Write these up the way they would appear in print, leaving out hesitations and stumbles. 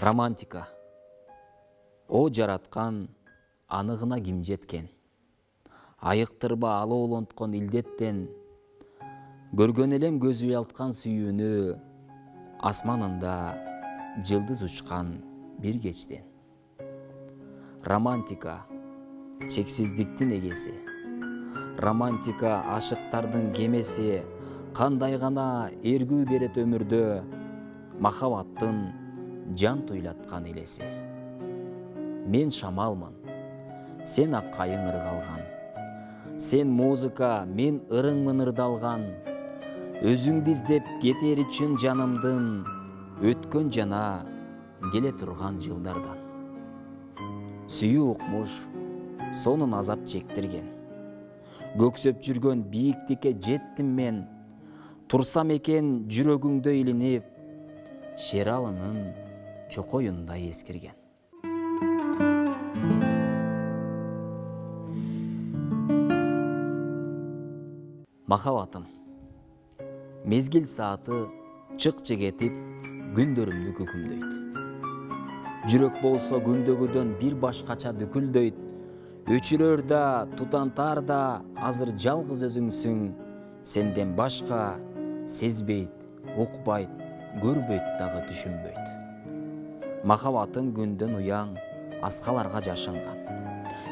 Романтика. О жараткан, анығына ким жеткен. Айықтырба алы олонткон илдеттен, көргөн элем көзү уялткан сүйүүнү, асманында жылдыз учкан бир кечтен. Романтика чексиздиктин эгеси. Романтика ашыктардын кемеси, кандай гана эргүү берет өмүрдө, махабаттын жан туйлаткан элеси. Мен шамалмын, сен аккайың ыргалган. Сен музыка, мен ырыңмын ырдалган. Өзүңдү издеп кетери чын жанымдын, өткөн жана келе турган жылдардан. Сүйүү укмуш, сонун азап чектирген. Көксөп жүргөн бийиктикке жеттим мен. Турсам экен жүрөгүңдө илинип, Шералынын чокоюндай эскирген. Махабатым. Мезгил сааты чык-чык этип, күндөрүмдү көкүмдөйт. Жүрөк болсо күндөгүдөн бир башкача дүкүлдөйт. Өчүрөр да, тутантар да, азыр жалгыз өзүңсүң. Сенден башка сезбейт, укпайт, көрбөйт дагы түшүнбөйт. Махабатым күндөн уяң, аскаларга жашынган.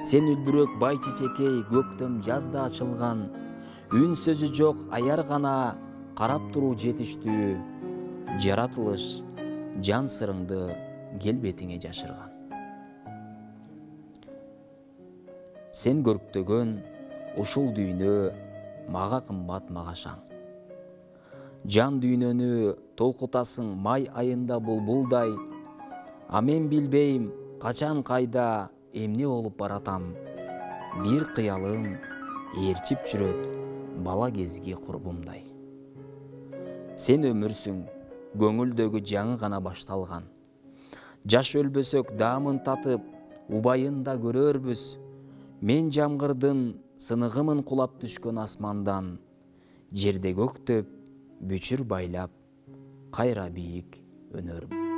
Сен үлбүрөк бай чечекей, көктөм жазда ачылган. Үн сөзү жок, аяр гана, карап туруу жетиштүү. Жаратылыш жан сырыңды келбетиңе жашырган. Сен көрктөгөн ушул дүйнө мага кымбат магашаң. Жан дүйнөнү толкутасың май айында булбулдай. А мен билбейм, качан кайда эмне болуп баратам. Бир кыялым ээрчип жүрөт бала кезги курбумдай. Сен өмүрсүң, көңүлдөгү жаңы гана башталган. Жаш өлбөсөк даамын татып, убайын да көрөрбүз. Мен жамгырдын сыныгымын кулап түшкөн асмандан. Жерде көктөп, бүчүр байлап, кайра бийик өнөрбүз.